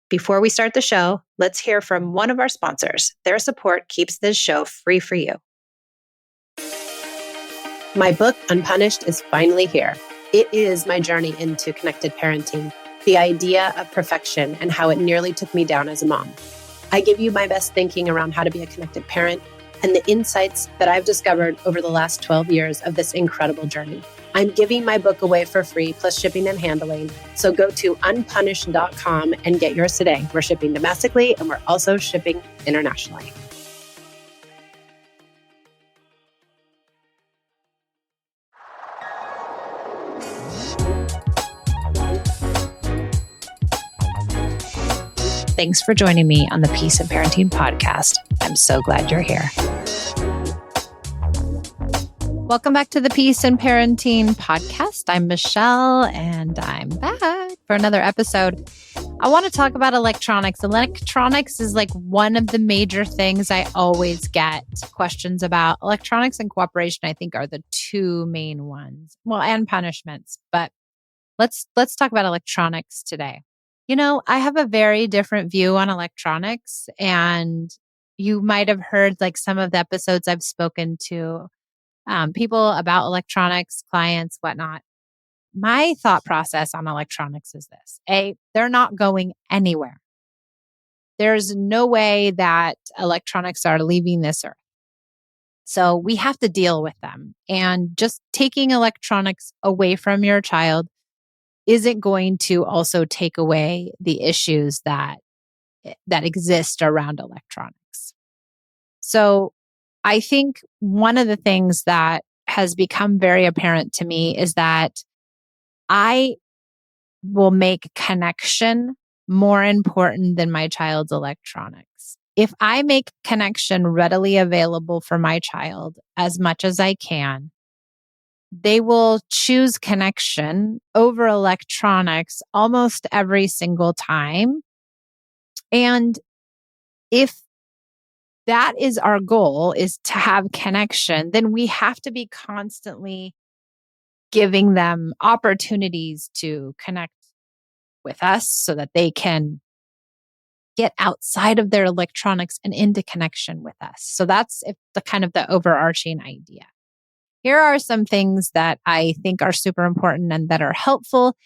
Before we start the show, let's hear from one of our sponsors. Their support keeps this show free for you. My book, Unpunished, is finally here. It is my journey into connected parenting, the idea of perfection and how it nearly took me down as a mom. I give you my best thinking around how to be a connected parent and the insights that I've discovered over the last 12 years of this incredible journey. I'm giving my book away for free, plus shipping and handling. So go to unpunished.com and get yours today. We're shipping domestically and we're also shipping internationally. Thanks for joining me on the Peace and Parenting podcast. I'm so glad you're here. Welcome back to the Peace and Parenting podcast. I'm Michelle, and I'm back for another episode. I want to talk about electronics. Electronics is like one of the major things I always get questions about. Electronics and cooperation, I think, are the two main ones. Well, and punishments. But let's talk about electronics today. You know, I have a very different view on electronics, and you might have heard like some of the episodes I've spoken to people about electronics, clients, whatnot. My thought process on electronics is this. They're not going anywhere. There's no way that electronics are leaving this earth. So we have to deal with them. And just taking electronics away from your child isn't going to also take away the issues that exist around electronics. So I think one of the things that has become very apparent to me is that I will make connection more important than my child's electronics. If I make connection readily available for my child as much as I can, they will choose connection over electronics almost every single time. And if that is our goal, is to have connection, then we have to be constantly giving them opportunities to connect with us so that they can get outside of their electronics and into connection with us. So that's the kind of the overarching idea. Here are some things that I think are super important and that are helpful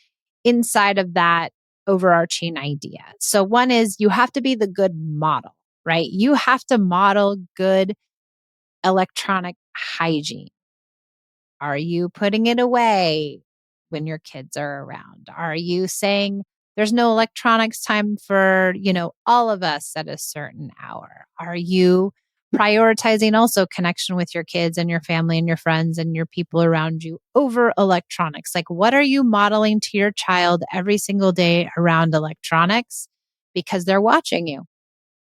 inside of that overarching idea. So one is you have to be the good model, right? You have to model good electronic hygiene. Are you putting it away when your kids are around? Are you saying there's no electronics time for, all of us at a certain hour? Are you prioritizing also connection with your kids and your family and your friends and your people around you over electronics? Like, what are you modeling to your child every single day around electronics? Because they're watching you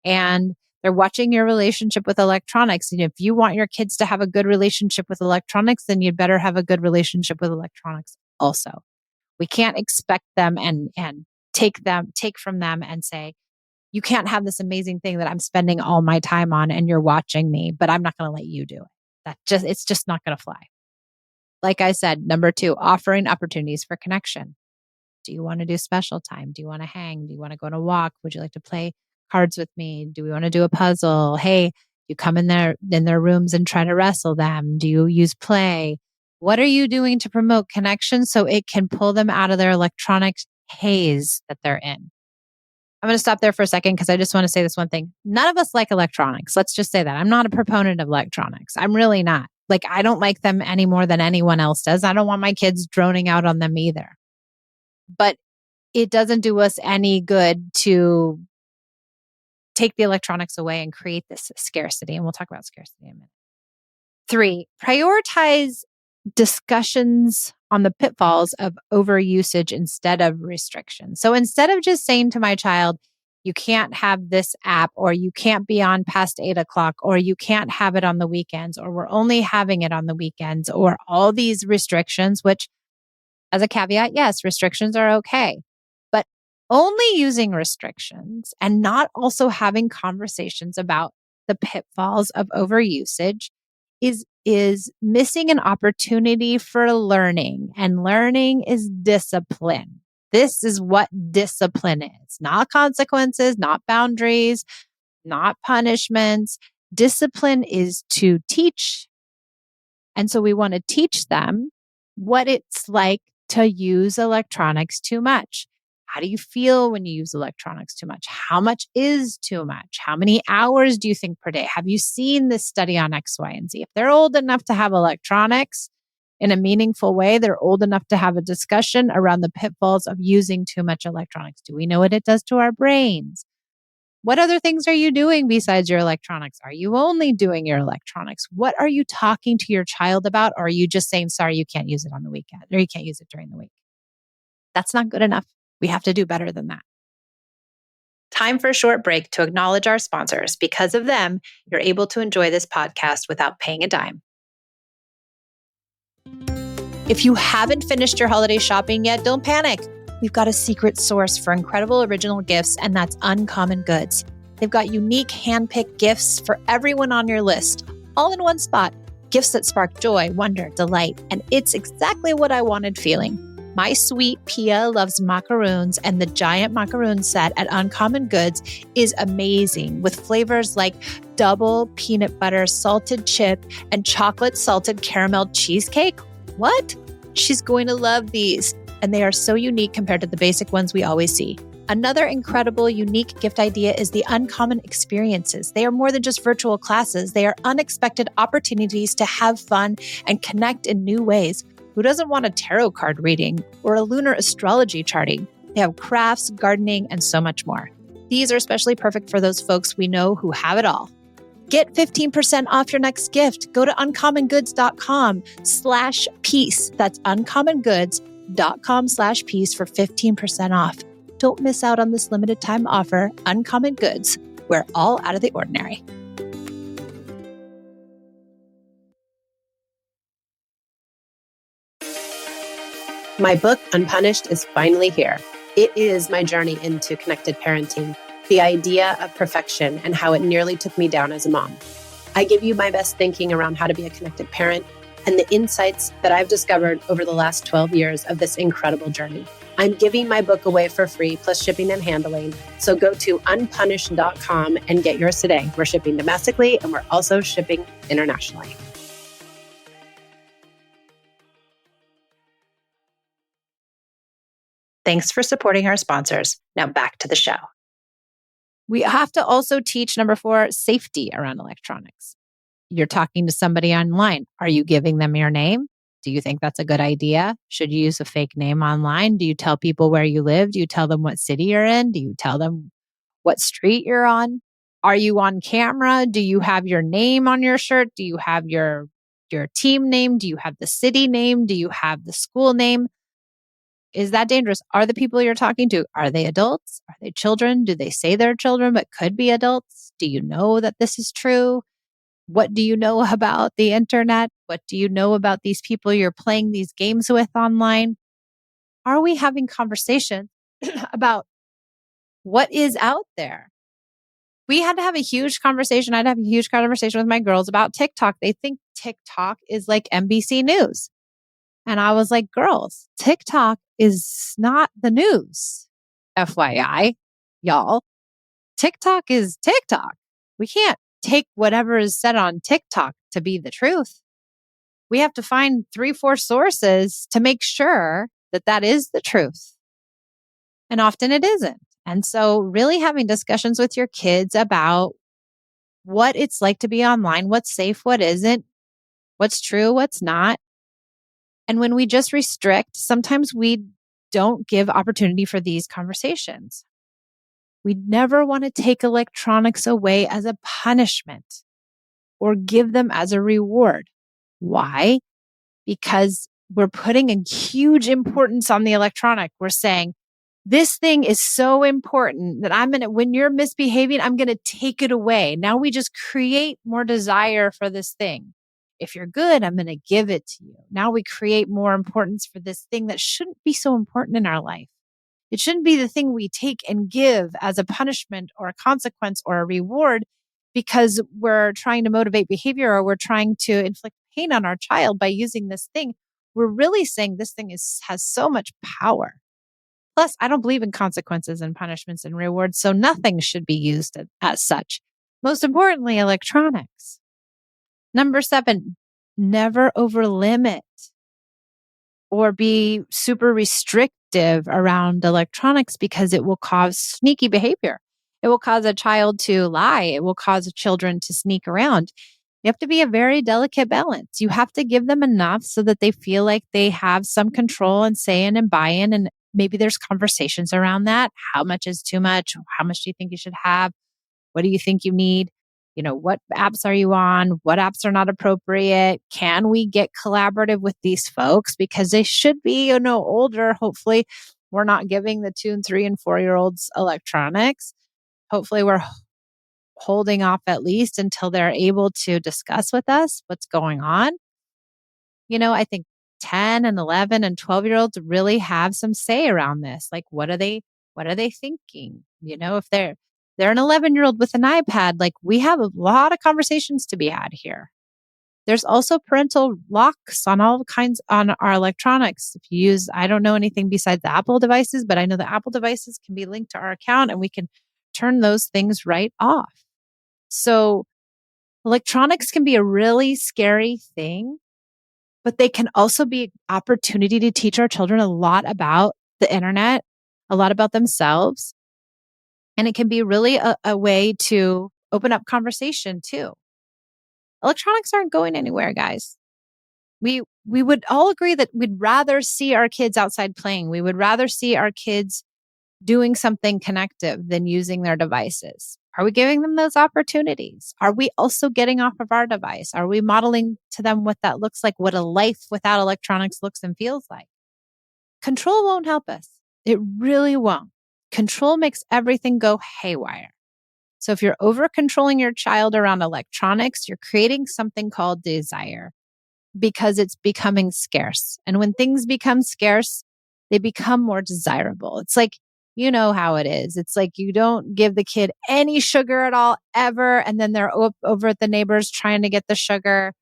and they're watching your relationship with electronics. And if you want your kids to have a good relationship with electronics, then you'd better have a good relationship with electronics also. We can't expect them and take from them and say, you can't have this amazing thing that I'm spending all my time on and you're watching me, but I'm not going to let you do it. It's just not going to fly. Like I said, number 2, offering opportunities for connection. Do you want to do special time? Do you want to hang? Do you want to go on a walk? Would you like to play cards with me? Do we want to do a puzzle? Hey, you come in their rooms and try to wrestle them. Do you use play? What are you doing to promote connection so it can pull them out of their electronic haze that they're in? I'm going to stop there for a second because I just want to say this one thing. None of us like electronics. Let's just say that. I'm not a proponent of electronics. I'm really not. Like, I don't like them any more than anyone else does. I don't want my kids droning out on them either. But it doesn't do us any good to take the electronics away and create this scarcity. And we'll talk about scarcity in a minute. 3, prioritize discussions on the pitfalls of overusage instead of restrictions. So instead of just saying to my child, you can't have this app, or you can't be on past 8:00, or you can't have it on the weekends, or we're only having it on the weekends, or all these restrictions, which as a caveat, yes, restrictions are okay. But only using restrictions and not also having conversations about the pitfalls of overusage is missing an opportunity for learning. And learning is discipline. This is what discipline is, not consequences, not boundaries, not punishments. Discipline is to teach. And so we want to teach them what it's like to use electronics too much. How do you feel when you use electronics too much? How much is too much? How many hours do you think per day? Have you seen this study on X, Y, and Z? If they're old enough to have electronics in a meaningful way, they're old enough to have a discussion around the pitfalls of using too much electronics. Do we know what it does to our brains? What other things are you doing besides your electronics? Are you only doing your electronics? What are you talking to your child about? Or are you just saying, sorry, you can't use it on the weekend or you can't use it during the week? That's not good enough. We have to do better than that. Time for a short break to acknowledge our sponsors. Because of them, you're able to enjoy this podcast without paying a dime. If you haven't finished your holiday shopping yet, don't panic. We've got a secret source for incredible original gifts, and that's Uncommon Goods. They've got unique hand-picked gifts for everyone on your list, all in one spot. Gifts that spark joy, wonder, delight, and it's exactly what I wanted feeling. My sweet Pia loves macaroons, and the giant macaroon set at Uncommon Goods is amazing with flavors like double peanut butter salted chip and chocolate salted caramel cheesecake. What? She's going to love these. And they are so unique compared to the basic ones we always see. Another incredible, unique gift idea is the Uncommon Experiences. They are more than just virtual classes. They are unexpected opportunities to have fun and connect in new ways. Who doesn't want a tarot card reading or a lunar astrology charting? They have crafts, gardening, and so much more. These are especially perfect for those folks we know who have it all. Get 15% off your next gift. Go to uncommongoods.com/peace. That's uncommongoods.com/peace for 15% off. Don't miss out on this limited time offer. Uncommon Goods. We're all out of the ordinary. My book, Unpunished, is finally here. It is my journey into connected parenting, the idea of perfection and how it nearly took me down as a mom. I give you my best thinking around how to be a connected parent and the insights that I've discovered over the last 12 years of this incredible journey. I'm giving my book away for free, plus shipping and handling. So go to unpunished.com and get yours today. We're shipping domestically and we're also shipping internationally. Thanks for supporting our sponsors. Now back to the show. We have to also teach, number 4, safety around electronics. You're talking to somebody online. Are you giving them your name? Do you think that's a good idea? Should you use a fake name online? Do you tell people where you live? Do you tell them what city you're in? Do you tell them what street you're on? Are you on camera? Do you have your name on your shirt? Do you have your team name? Do you have the city name? Do you have the school name? Is that dangerous? Are the people you're talking to, are they adults? Are they children? Do they say they're children but could be adults? Do you know that this is true? What do you know about the internet? What do you know about these people you're playing these games with online? Are we having conversations about what is out there? We had to have a huge conversation. I'd have a huge conversation with my girls about TikTok. They think TikTok is like NBC News. And I was like, girls, TikTok is not the news. FYI, y'all. TikTok is TikTok. We can't take whatever is said on TikTok to be the truth. We have to find 3-4 sources to make sure that that is the truth. And often it isn't. And so really having discussions with your kids about what it's like to be online, what's safe, what isn't, what's true, what's not. And when we just restrict, sometimes we don't give opportunity for these conversations. We never want to take electronics away as a punishment or give them as a reward. Why? Because we're putting a huge importance on the electronic. We're saying, this thing is so important that when you're misbehaving, I'm going to take it away. Now we just create more desire for this thing. If you're good, I'm going to give it to you. Now we create more importance for this thing that shouldn't be so important in our life. It shouldn't be the thing we take and give as a punishment or a consequence or a reward because we're trying to motivate behavior or we're trying to inflict pain on our child by using this thing. We're really saying this thing has so much power. Plus, I don't believe in consequences and punishments and rewards, so nothing should be used as such. Most importantly, electronics. Number 7, never overlimit or be super restrictive around electronics because it will cause sneaky behavior. It will cause a child to lie. It will cause children to sneak around. You have to be a very delicate balance. You have to give them enough so that they feel like they have some control and say in and buy-in. And maybe there's conversations around that. How much is too much? How much do you think you should have? What do you think you need? What apps are you on? What apps are not appropriate? Can we get collaborative with these folks? Because they should be, older. Hopefully, we're not giving the 2 and 3 and 4-year-olds electronics. Hopefully, we're holding off at least until they're able to discuss with us what's going on. I think 10 and 11 and 12-year-olds really have some say around this. Like, what are they thinking? If they're an 11-year-old with an iPad, like, we have a lot of conversations to be had here. There's also parental locks on all kinds on our electronics. If you use, I don't know anything besides the Apple devices, but I know the Apple devices can be linked to our account and we can turn those things right off. So electronics can be a really scary thing, but they can also be an opportunity to teach our children a lot about the internet, a lot about themselves. And it can be really a way to open up conversation too. Electronics aren't going anywhere, guys. We would all agree that we'd rather see our kids outside playing. We would rather see our kids doing something connective than using their devices. Are we giving them those opportunities? Are we also getting off of our device? Are we modeling to them what that looks like, what a life without electronics looks and feels like? Control won't help us. It really won't. Control makes everything go haywire. So if you're over controlling your child around electronics, you're creating something called desire because it's becoming scarce. And when things become scarce, they become more desirable. It's like, you know how it is. It's like you don't give the kid any sugar at all ever. And then they're over at the neighbors trying to get the sugar.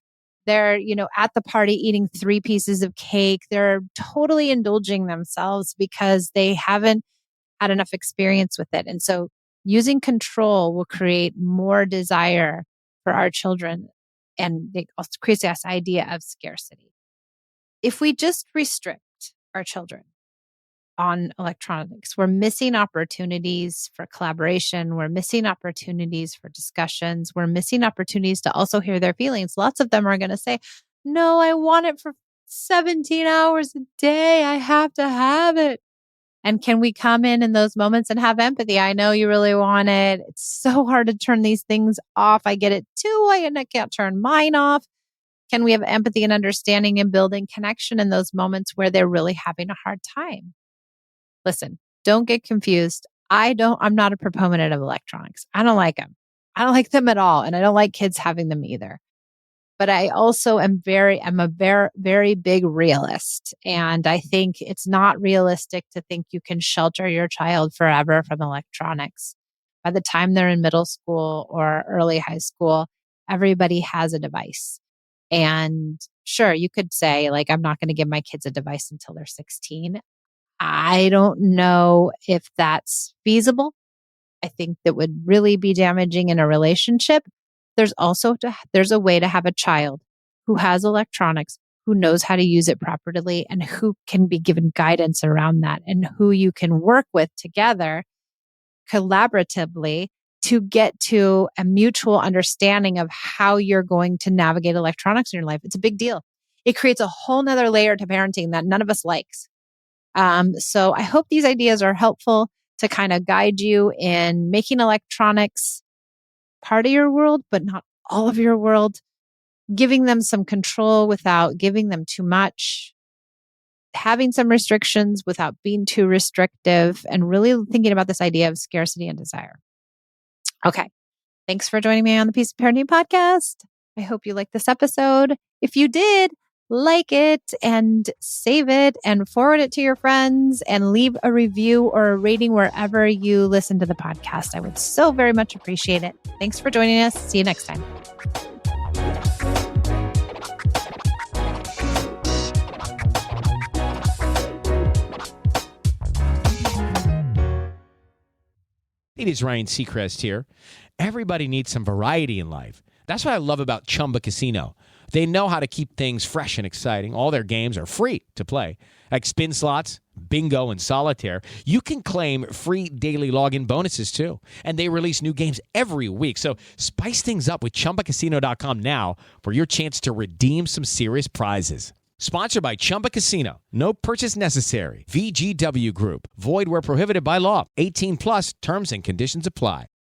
They're, at the party eating 3 pieces of cake. They're totally indulging themselves because they haven't had enough experience with it. And so using control will create more desire for our children. And it also creates this idea of scarcity. If we just restrict our children on electronics, we're missing opportunities for collaboration. We're missing opportunities for discussions. We're missing opportunities to also hear their feelings. Lots of them are going to say, no, I want it for 17 hours a day. I have to have it. And can we come in those moments and have empathy? I know you really want it. It's so hard to turn these things off. I get it too. I can't turn mine off. Can we have empathy and understanding and building connection in those moments where they're really having a hard time? Listen, don't get confused. I'm not a proponent of electronics. I don't like them. I don't like them at all. And I don't like kids having them either. But I also am a very, very big realist. And I think it's not realistic to think you can shelter your child forever from electronics. By the time they're in middle school or early high school, everybody has a device. And sure, you could say, like, I'm not going to give my kids a device until they're 16. I don't know if that's feasible. I think that would really be damaging in a relationship. There's a way to have a child who has electronics, who knows how to use it properly, and who can be given guidance around that, and who you can work with together collaboratively to get to a mutual understanding of how you're going to navigate electronics in your life. It's a big deal. It creates a whole nother layer to parenting that none of us likes. So I hope these ideas are helpful to kind of guide you in making electronics part of your world, but not all of your world, giving them some control without giving them too much, having some restrictions without being too restrictive, and really thinking about this idea of scarcity and desire. Okay. Thanks for joining me on the Peace of Parenting podcast. I hope you liked this episode. If you did, like it and save it and forward it to your friends and leave a review or a rating wherever you listen to the podcast. I would so very much appreciate it. Thanks for joining us. See you next time. It is Ryan Seacrest here. Everybody needs some variety in life. That's what I love about Chumba Casino. They know how to keep things fresh and exciting. All their games are free to play, like spin slots, bingo, and solitaire. You can claim free daily login bonuses, too. And they release new games every week. So spice things up with ChumbaCasino.com now for your chance to redeem some serious prizes. Sponsored by Chumba Casino. No purchase necessary. VGW Group. Void where prohibited by law. 18 plus terms and conditions apply.